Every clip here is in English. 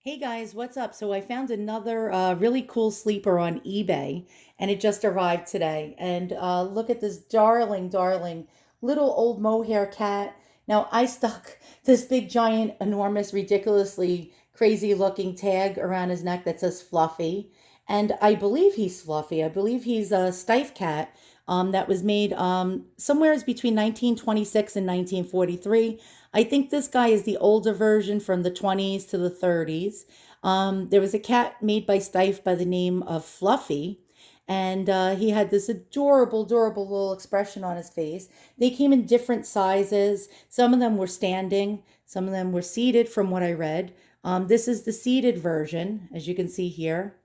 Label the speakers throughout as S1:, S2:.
S1: Hey guys, what's up? So I found another really cool sleeper on eBay and it just arrived today. And look at this darling, darling little old mohair cat. Now I stuck this big, giant, enormous, ridiculously crazy looking tag around his neck that says Fluffy. And I believe he's Fluffy. I believe he's a Steiff cat that was made somewhere between 1926 and 1943. I think this guy is the older version from the 20s to the 30s. There was a cat made by Steiff by the name of Fluffy, and he had this adorable, adorable little expression on his face. They came in different sizes. Some of them were standing, some of them were seated, from what I read. This is the seated version, as you can see here.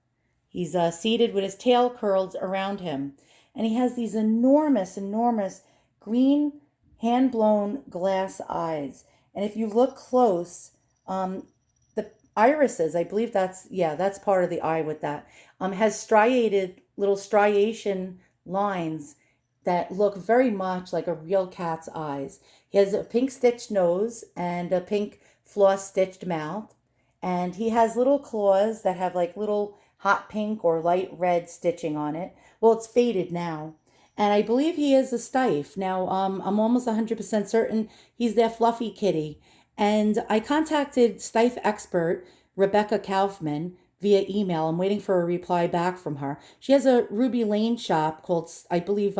S1: He's seated with his tail curled around him. And he has these enormous, enormous green hand blown glass eyes. And if you look close, the irises, I believe that's part of the eye with that, has striated little striation lines that look very much like a real cat's eyes. He has a pink stitched nose and a pink floss stitched mouth. And he has little claws that have like little hot pink or light red stitching on it. Well, it's faded now. And I believe he is a Steiff. Now, I'm almost 100% certain he's their fluffy kitty. And I contacted Steiff expert Rebecca Kaufman via email. I'm waiting for a reply back from her. She has a Ruby Lane shop called, I believe,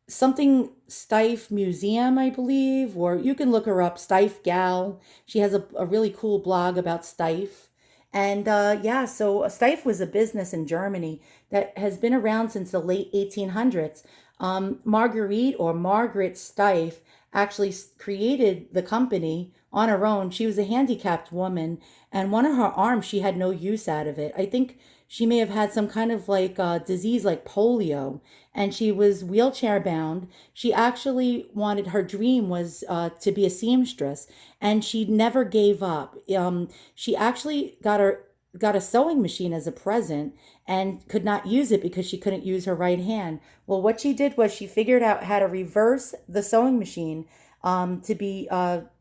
S1: something Steiff Museum, I believe, or you can look her up, Steiff Gal. She has a really cool blog about Steiff. And yeah, so Steiff was a business in Germany that has been around since the late 1800s. Marguerite or Margaret Steiff actually created the company on her own. She was a handicapped woman, and one of her arms, she had no use out of it. I think she may have had some kind of like disease like polio, and she was wheelchair bound. She actually wanted, her dream was to be a seamstress, and she never gave up. She actually got a sewing machine as a present and could not use it because she couldn't use her right hand. Well, what she did was she figured out how to reverse the sewing machine to be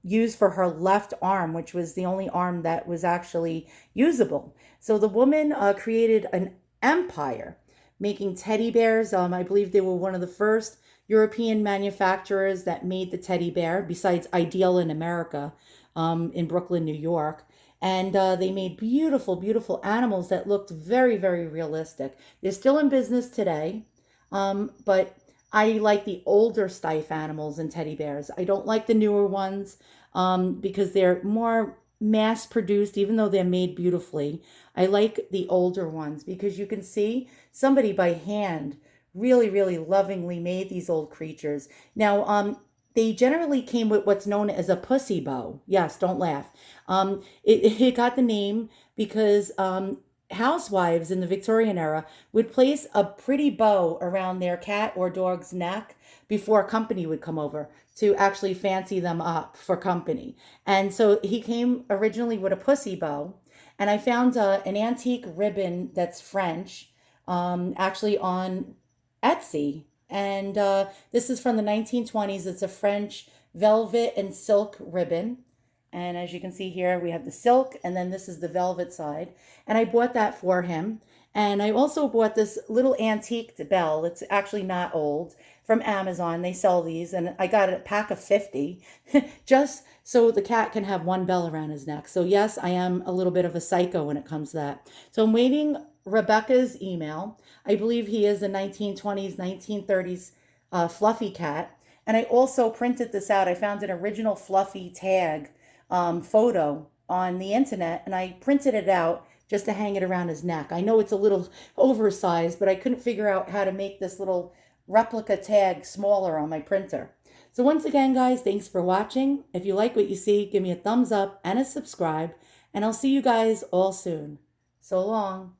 S1: used for her left arm, which was the only arm that was actually usable. So the woman created an empire making teddy bears. I believe they were one of the first European manufacturers that made the teddy bear, besides Ideal in America, in Brooklyn, New York. And they made beautiful, beautiful animals that looked very, very realistic. They're still in business today, but I like the older Steiff animals and teddy bears. I don't like the newer ones because they're more mass produced, even though they're made beautifully. I like the older ones because you can see somebody by hand really, really lovingly made these old creatures. Now, they generally came with what's known as a pussy bow. Yes, don't laugh. It got the name because housewives in the Victorian era would place a pretty bow around their cat or dog's neck before company would come over to actually fancy them up for company. And so he came originally with a pussy bow. And I found an antique ribbon that's French, actually on Etsy. And this is from the 1920s. It's a French velvet and silk ribbon. And as you can see here, we have the silk, and then this is the velvet side. And I bought that for him. And I also bought this little antique bell. It's actually not old, from Amazon. They sell these, and I got a pack of 50 just so the cat can have one bell around his neck. So yes, I am a little bit of a psycho when it comes to that. So I'm waiting Rebecca's email. I believe he is a 1920s, 1930s fluffy cat. And I also printed this out. I found an original fluffy tag photo on the internet, and I printed it out just to hang it around his neck. I know it's a little oversized, but I couldn't figure out how to make this little replica tag smaller on my printer. So once again, guys, thanks for watching. If you like what you see, give me a thumbs up and a subscribe, and I'll see you guys all soon. So long.